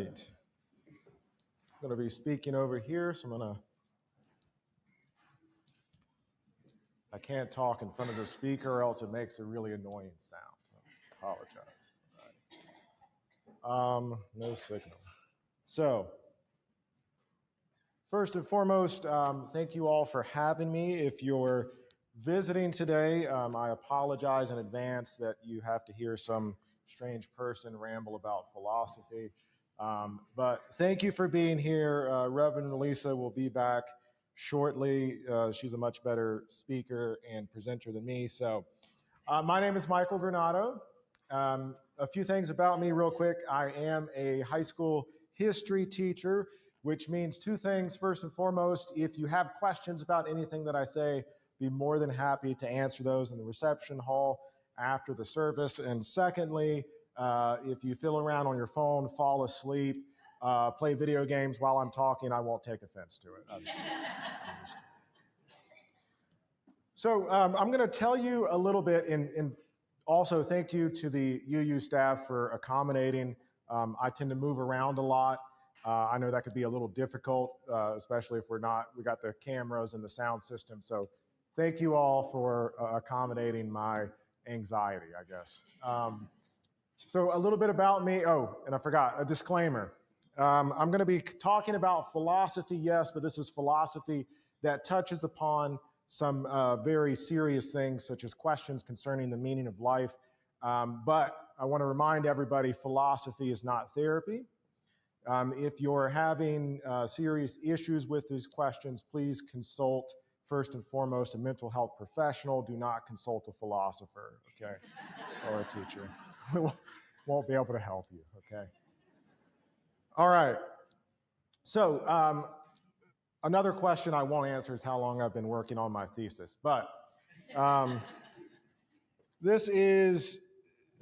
right. I'm going to be speaking over here, so I can't talk in front of the speaker or else it makes a really annoying sound. I apologize. All right. No signal. So, first and foremost, thank you all for having me. If you're visiting today, I apologize in advance that you have to hear some strange person ramble about philosophy. But thank you for being here. Reverend Lisa will be back shortly. She's a much better speaker and presenter than me. So my name is Michael Granado. A few things about me real quick. I am a high school history teacher, which means two things. First and foremost, if you have questions about anything that I say, be more than happy to answer those in the reception hall after the service. And secondly, if you fiddle around on your phone, fall asleep, play video games while I'm talking, I won't take offense to it. So I'm going to tell you a little bit, and also thank you to the UU staff for accommodating. I tend to move around a lot. I know that could be a little difficult, especially if we got the cameras and the sound system. So thank you all for accommodating my anxiety, I guess. So a little bit about me. Oh, and I forgot, a disclaimer. I'm going to be talking about philosophy, yes, but this is philosophy that touches upon some very serious things, such as questions concerning the meaning of life. But I want to remind everybody, philosophy is not therapy. If you're having serious issues with these questions, please consult, first and foremost, a mental health professional. Do not consult a philosopher, okay, or a teacher. Won't be able to help you, okay? All right. So another question I won't answer is how long I've been working on my thesis. But this is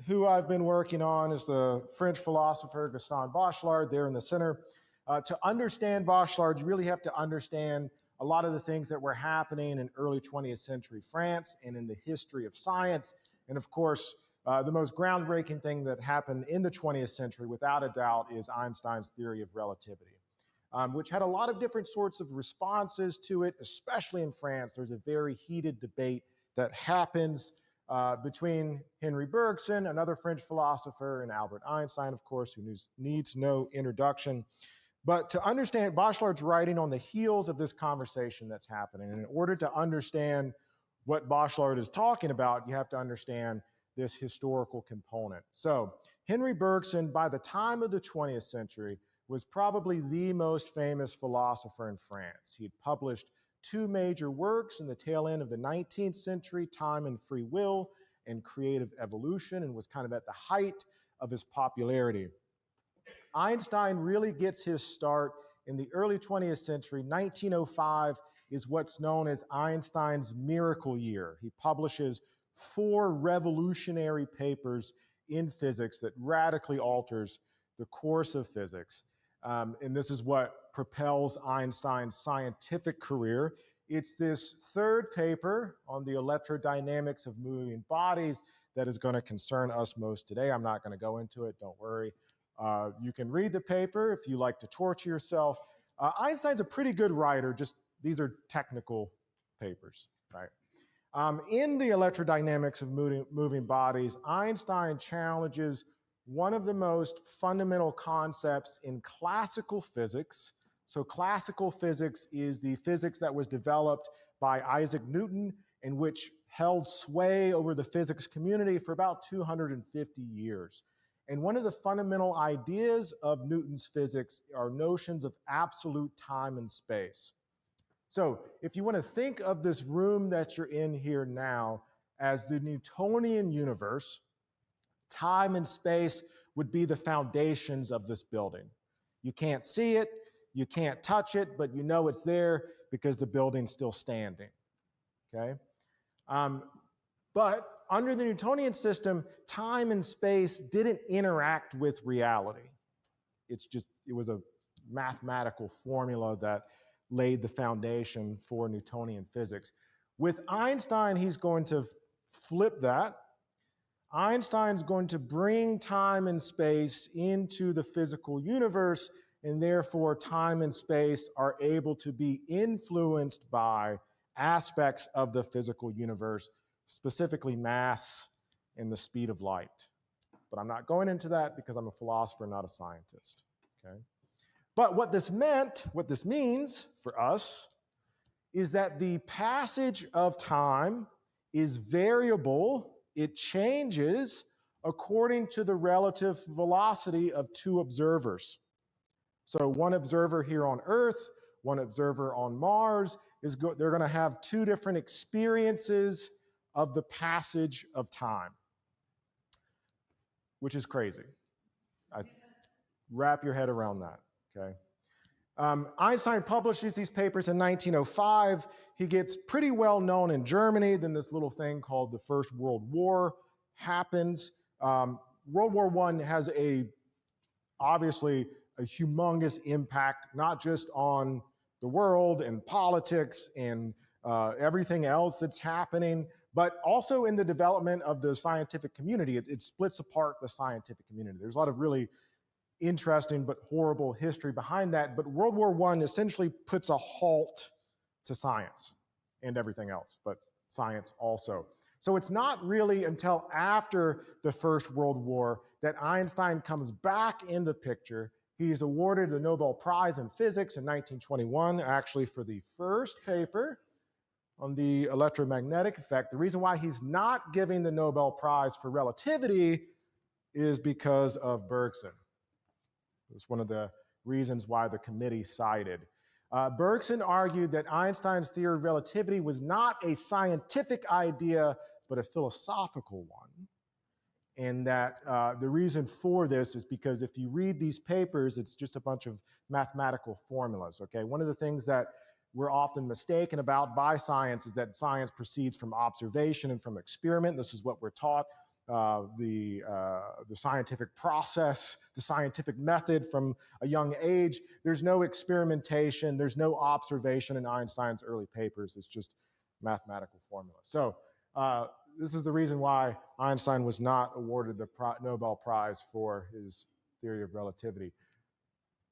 who I've been working on, is the French philosopher Gaston Bachelard there in the center. To understand Bachelard, you really have to understand a lot of the things that were happening in early 20th century France and in the history of science. And of course, the most groundbreaking thing that happened in the 20th century, without a doubt, is Einstein's theory of relativity, which had a lot of different sorts of responses to it, especially in France. There's a very heated debate that happens between Henry Bergson, another French philosopher, and Albert Einstein, of course, who needs no introduction. But to understand, Bachelard's writing on the heels of this conversation that's happening. And in order to understand what Bachelard is talking about, you have to understand this historical component. So Henry Bergson, by the time of the 20th century, was probably the most famous philosopher in France. He had published two major works in the tail end of the 19th century, Time and Free Will and Creative Evolution, and was kind of at the height of his popularity. Einstein really gets his start in the early 20th century. 1905 is what's known as Einstein's miracle year. He publishes 4 revolutionary papers in physics that radically alters the course of physics. And this is what propels Einstein's scientific career. It's this third paper on the electrodynamics of moving bodies that is going to concern us most today. I'm not going to go into it, don't worry. You can read the paper if you like to torture yourself. Einstein's a pretty good writer, just these are technical papers, right? In the electrodynamics of moving bodies, Einstein challenges one of the most fundamental concepts in classical physics. So classical physics is the physics that was developed by Isaac Newton and which held sway over the physics community for about 250 years. And one of the fundamental ideas of Newton's physics are notions of absolute time and space. So if you want to think of this room that you're in here now as the Newtonian universe, time and space would be the foundations of this building. You can't see it, you can't touch it, but you know it's there because the building's still standing, okay? But under the Newtonian system, time and space didn't interact with reality. It was a mathematical formula that laid the foundation for Newtonian physics. With Einstein, he's going to flip that. Einstein's going to bring time and space into the physical universe, and therefore time and space are able to be influenced by aspects of the physical universe, specifically mass and the speed of light. But I'm not going into that because I'm a philosopher, not a scientist. Okay? But what this means for us, is that the passage of time is variable. It changes according to the relative velocity of two observers. So one observer here on Earth, one observer on Mars, they're going to have two different experiences of the passage of time, which is crazy. Wrap your head around that, okay? Einstein publishes these papers in 1905. He gets pretty well known in Germany. Then this little thing called the First World War happens. World War I has obviously a humongous impact, not just on the world and politics and everything else that's happening, but also in the development of the scientific community. It splits apart the scientific community. There's a lot of really interesting but horrible history behind that. But World War I essentially puts a halt to science and everything else, but science also. So it's not really until after the First World War that Einstein comes back in the picture. He's awarded the Nobel Prize in Physics in 1921, actually for the first paper on the electromagnetic effect. The reason why he's not giving the Nobel Prize for relativity is because of Bergson. It's one of the reasons why the committee cited. Bergson argued that Einstein's theory of relativity was not a scientific idea, but a philosophical one. And that the reason for this is because if you read these papers, it's just a bunch of mathematical formulas, okay? One of the things that we're often mistaken about by science is that science proceeds from observation and from experiment. This is what we're taught. The scientific process, the scientific method from a young age. There's no experimentation, there's no observation in Einstein's early papers. It's just mathematical formula. So this is the reason why Einstein was not awarded the Nobel Prize for his theory of relativity.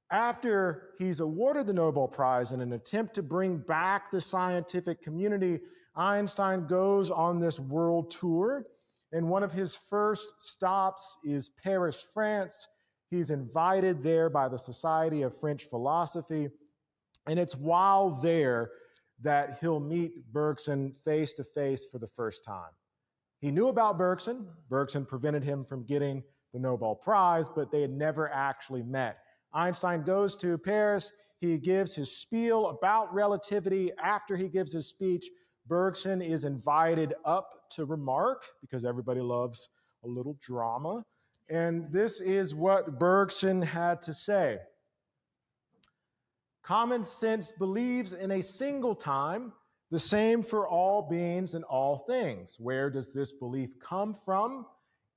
After he's awarded the Nobel Prize in an attempt to bring back the scientific community, Einstein goes on this world tour. And one of his first stops is Paris, France. He's invited there by the Society of French Philosophy. And it's while there that he'll meet Bergson face to face for the first time. He knew about Bergson. Bergson prevented him from getting the Nobel Prize, but they had never actually met. Einstein goes to Paris. He gives his spiel about relativity. After he gives his speech, Bergson is invited up to remark, because everybody loves a little drama. And this is what Bergson had to say. Common sense believes in a single time, the same for all beings and all things. Where does this belief come from?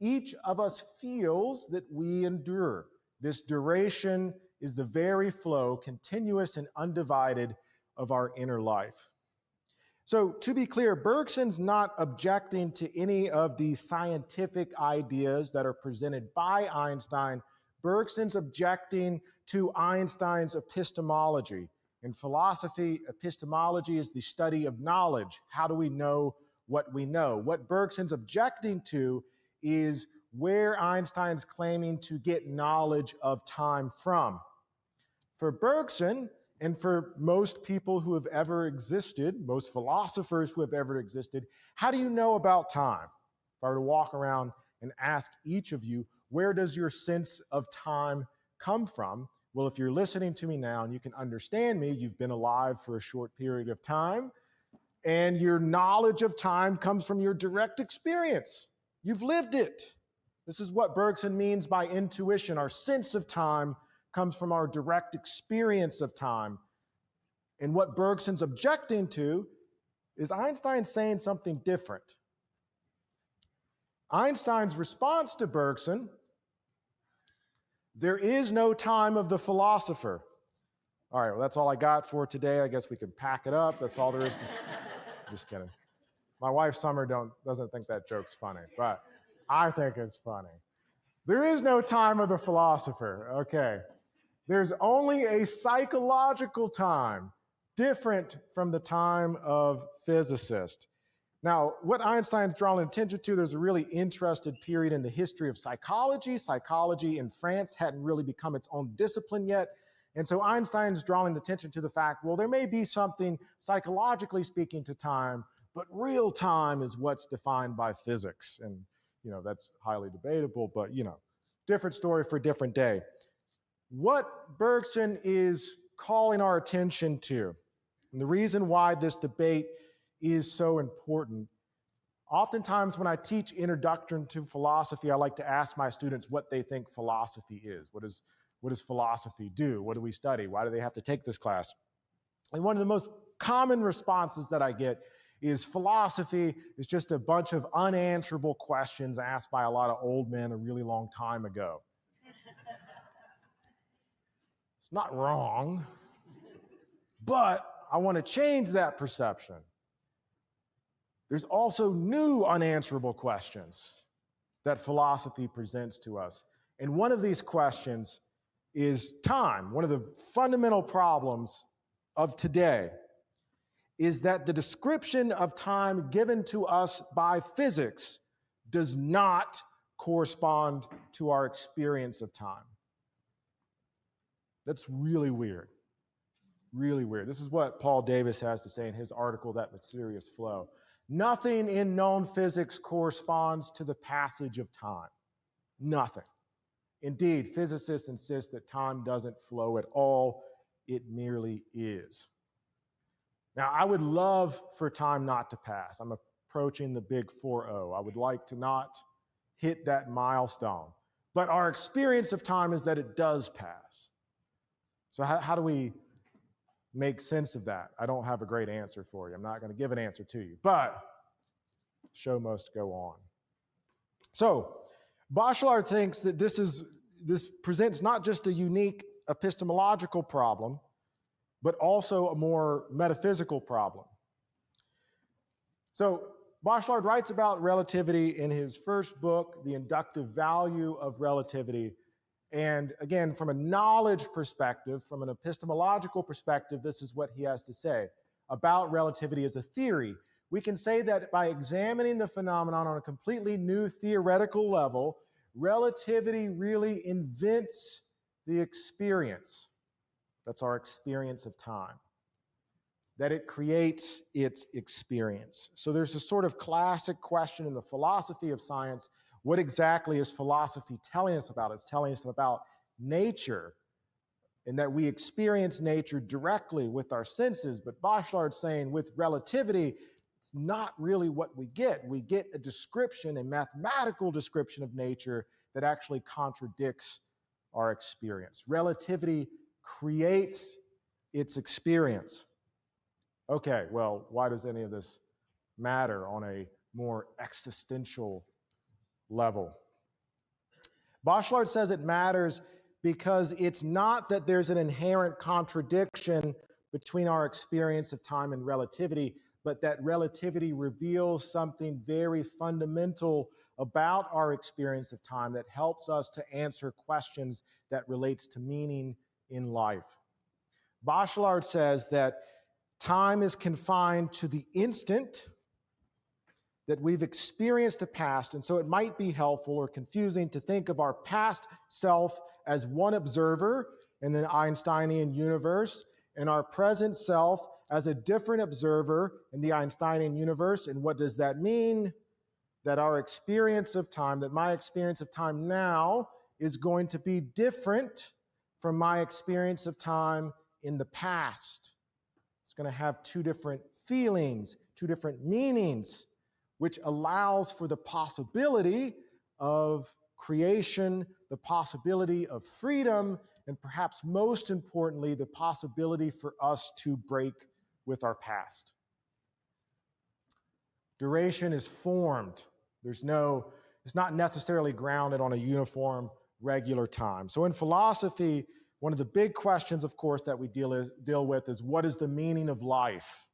Each of us feels that we endure. This duration is the very flow, continuous and undivided, of our inner life. So to be clear, Bergson's not objecting to any of the scientific ideas that are presented by Einstein. Bergson's objecting to Einstein's epistemology. In philosophy, epistemology is the study of knowledge. How do we know what we know? What Bergson's objecting to is where Einstein's claiming to get knowledge of time from. For Bergson, and for most people who have ever existed, most philosophers who have ever existed, how do you know about time? If I were to walk around and ask each of you, where does your sense of time come from? Well, if you're listening to me now and you can understand me, you've been alive for a short period of time, and your knowledge of time comes from your direct experience. You've lived it. This is what Bergson means by intuition. Our sense of time comes from our direct experience of time. And what Bergson's objecting to is Einstein saying something different. Einstein's response to Bergson, there is no time of the philosopher. All right, well, that's all I got for today. I guess we can pack it up. That's all there is to say. Just kidding. My wife, Summer, doesn't think that joke's funny. But I think it's funny. There is no time of the philosopher, okay? There's only a psychological time different from the time of physicist. Now, what Einstein's drawing attention to, there's a really interesting period in the history of psychology. Psychology in France hadn't really become its own discipline yet. And so Einstein's drawing attention to the fact, well, there may be something psychologically speaking to time, but real time is what's defined by physics. And, that's highly debatable, but, different story for a different day. What Bergson is calling our attention to, and the reason why this debate is so important, oftentimes when I teach introduction to philosophy, I like to ask my students what they think philosophy is. What does philosophy do? What do we study? Why do they have to take this class? And one of the most common responses that I get is philosophy is just a bunch of unanswerable questions asked by a lot of old men a really long time ago. It's not wrong, but I want to change that perception. There's also new unanswerable questions that philosophy presents to us. And one of these questions is time. One of the fundamental problems of today is that the description of time given to us by physics does not correspond to our experience of time. That's really weird. Really weird. This is what Paul Davis has to say in his article, That Mysterious Flow. Nothing in known physics corresponds to the passage of time. Nothing. Indeed, physicists insist that time doesn't flow at all. It merely is. Now, I would love for time not to pass. I'm approaching the big 4-0. I would like to not hit that milestone. But our experience of time is that it does pass. So how do we make sense of that? I don't have a great answer for you. I'm not going to give an answer to you. But show must go on. So Bachelard thinks that this presents not just a unique epistemological problem, but also a more metaphysical problem. So Bachelard writes about relativity in his first book, The Inductive Value of Relativity. And again, from a knowledge perspective, from an epistemological perspective, this is what he has to say about relativity as a theory. We can say that by examining the phenomenon on a completely new theoretical level, relativity really invents the experience. That's our experience of time. That it creates its experience. So there's a sort of classic question in the philosophy of science. What exactly is philosophy telling us about? It's telling us about nature, and that we experience nature directly with our senses. But Bachelard's saying with relativity, it's not really what we get. We get a description, a mathematical description of nature that actually contradicts our experience. Relativity creates its experience. Okay, well, why does any of this matter on a more existential level? Bachelard says it matters because it's not that there's an inherent contradiction between our experience of time and relativity, but that relativity reveals something very fundamental about our experience of time that helps us to answer questions that relates to meaning in life. Bachelard says that time is confined to the instant that we've experienced the past, and so it might be helpful or confusing to think of our past self as one observer in the Einsteinian universe, and our present self as a different observer in the Einsteinian universe. And what does that mean? That our experience of time, that my experience of time now is going to be different from my experience of time in the past. It's going to have two different feelings, two different meanings, which allows for the possibility of creation, the possibility of freedom, and perhaps most importantly, the possibility for us to break with our past. Duration is formed. It's not necessarily grounded on a uniform, regular time. So in philosophy, one of the big questions, of course, that we deal with is what is the meaning of life?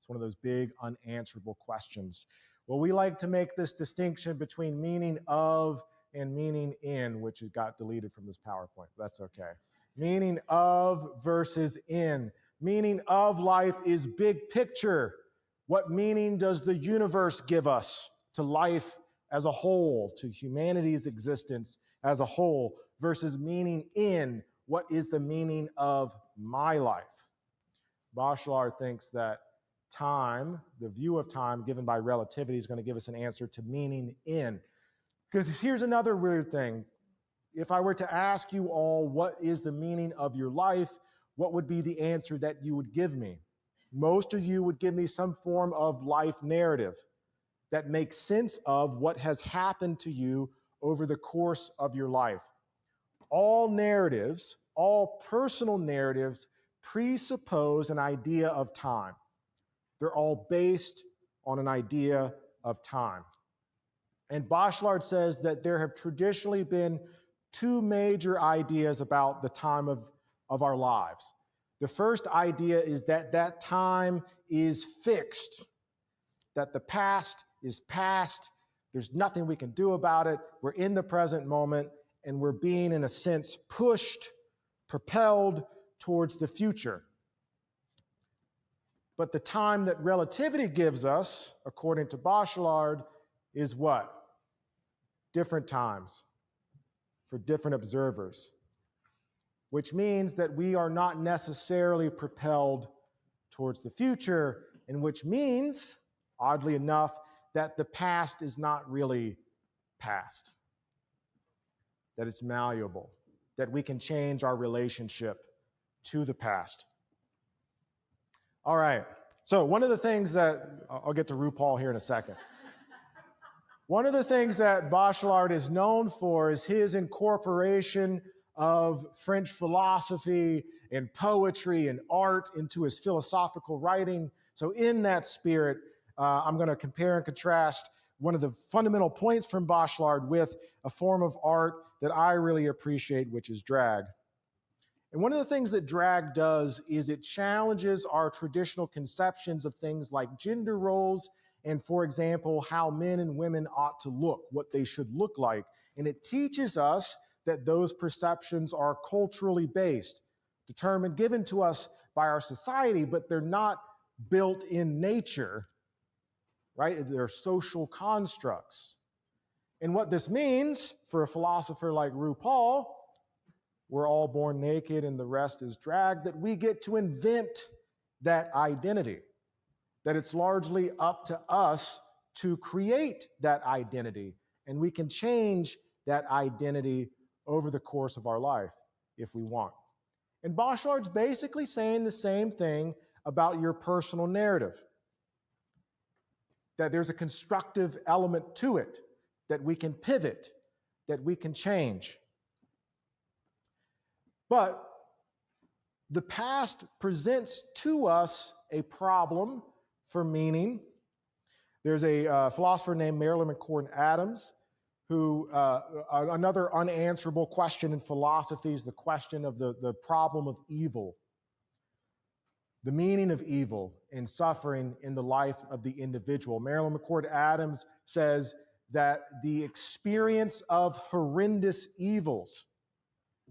It's one of those big unanswerable questions. Well, we like to make this distinction between meaning of and meaning in, which got deleted from this PowerPoint. That's okay. Meaning of versus in. Meaning of life is big picture. What meaning does the universe give us to life as a whole, to humanity's existence as a whole, versus meaning in, what is the meaning of my life? Bachelard thinks that time, the view of time given by relativity, is going to give us an answer to meaning in. Because here's another weird thing. If I were to ask you all what is the meaning of your life, what would be the answer that you would give me? Most of you would give me some form of life narrative that makes sense of what has happened to you over the course of your life. All narratives, all personal narratives, presuppose an idea of time. They're all based on an idea of time. And Bachelard says that there have traditionally been two major ideas about the time of our lives. The first idea is that that time is fixed, that the past is past, there's nothing we can do about it, we're in the present moment, and we're being, in a sense, pushed, propelled towards the future. But the time that relativity gives us, according to Bachelard, is what? Different times for different observers, which means that we are not necessarily propelled towards the future, and which means, oddly enough, that the past is not really past, that it's malleable, that we can change our relationship to the past. All right, so one of the things that, I'll get to RuPaul here in a second. One of the things that Bachelard is known for is his incorporation of French philosophy and poetry and art into his philosophical writing. So in that spirit, I'm going to compare and contrast one of the fundamental points from Bachelard with a form of art that I really appreciate, which is drag. And one of the things that drag does is it challenges our traditional conceptions of things like gender roles and, for example, how men and women ought to look, what they should look like. And it teaches us that those perceptions are culturally based, determined, given to us by our society, but they're not built in nature, right? They're social constructs. And what this means for a philosopher like RuPaul, we're all born naked and the rest is drag, that we get to invent that identity, that it's largely up to us to create that identity, and we can change that identity over the course of our life if we want. And Bachelard's basically saying the same thing about your personal narrative, that there's a constructive element to it, that we can pivot, that we can change. But the past presents to us a problem for meaning. There's a philosopher named Marilyn McCord Adams who, another unanswerable question in philosophy is the question of the problem of evil, the meaning of evil and suffering in the life of the individual. Marilyn McCord Adams says that the experience of horrendous evils,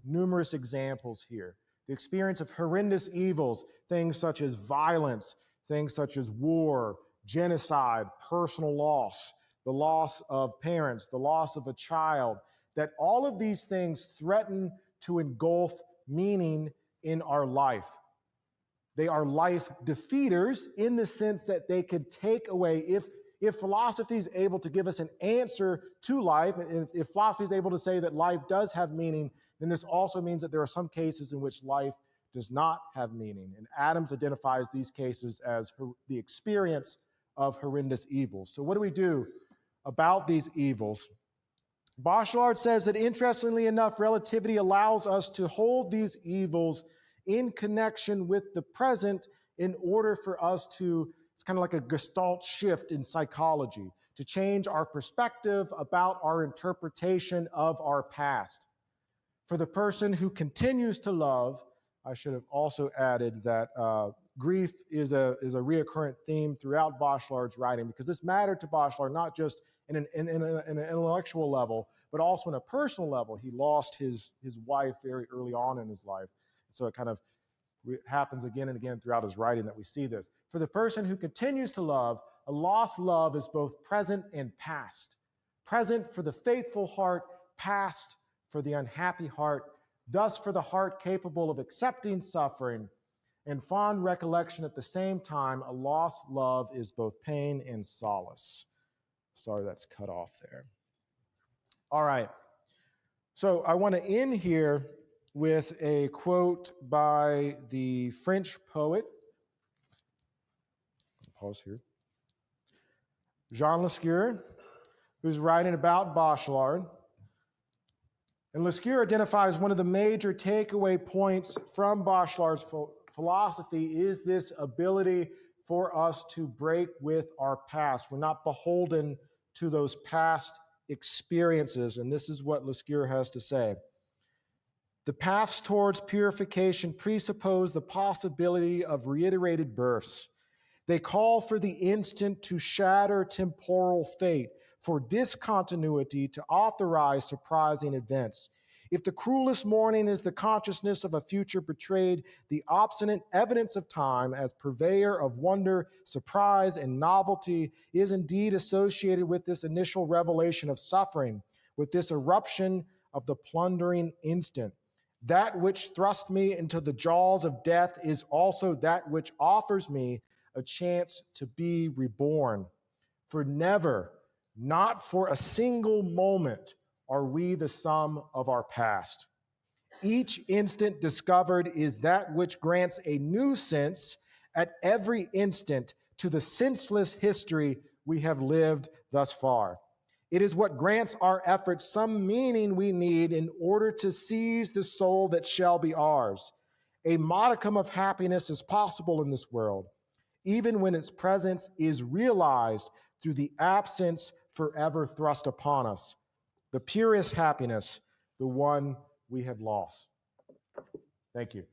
numerous examples here, the experience of horrendous evils, things such as violence, things such as war, genocide, personal loss, the loss of parents, the loss of a child, that all of these things threaten to engulf meaning in our life. They are life defeaters in the sense that they could take away, if philosophy is able to give us an answer to life, and if philosophy is able to say that life does have meaning, then this also means that there are some cases in which life does not have meaning. And Adams identifies these cases as the experience of horrendous evils. So what do we do about these evils? Bachelard says that, interestingly enough, relativity allows us to hold these evils in connection with the present in order for us to, it's kind of like a gestalt shift in psychology, to change our perspective about our interpretation of our past. For the person who continues to love, I should have also added that grief is a reoccurrent theme throughout Bachelard's writing, because this mattered to Bachelard not just in an intellectual level, but also in a personal level. He lost his wife very early on in his life. So it kind of happens again and again throughout his writing that we see this. For the person who continues to love, a lost love is both present and past. Present for the faithful heart, past for the unhappy heart, thus for the heart capable of accepting suffering and fond recollection at the same time, a lost love is both pain and solace. Sorry, that's cut off there. All right. So I want to end here with a quote by the French poet. Pause here. Jean Lescure, who's writing about Bachelard. And Lescure identifies one of the major takeaway points from Bachelard's philosophy is this ability for us to break with our past. We're not beholden to those past experiences. And this is what Lescure has to say. The paths towards purification presuppose the possibility of reiterated births. They call for the instant to shatter temporal fate, for discontinuity to authorize surprising events. If the cruelest mourning is the consciousness of a future betrayed, the obstinate evidence of time as purveyor of wonder, surprise, and novelty is indeed associated with this initial revelation of suffering, with this eruption of the plundering instant. That which thrust me into the jaws of death is also that which offers me a chance to be reborn. For never, not for a single moment, are we the sum of our past. Each instant discovered is that which grants a new sense at every instant to the senseless history we have lived thus far. It is what grants our efforts some meaning we need in order to seize the soul that shall be ours. A modicum of happiness is possible in this world, even when its presence is realized through the absence forever thrust upon us. The purest happiness, the one we have lost. Thank you.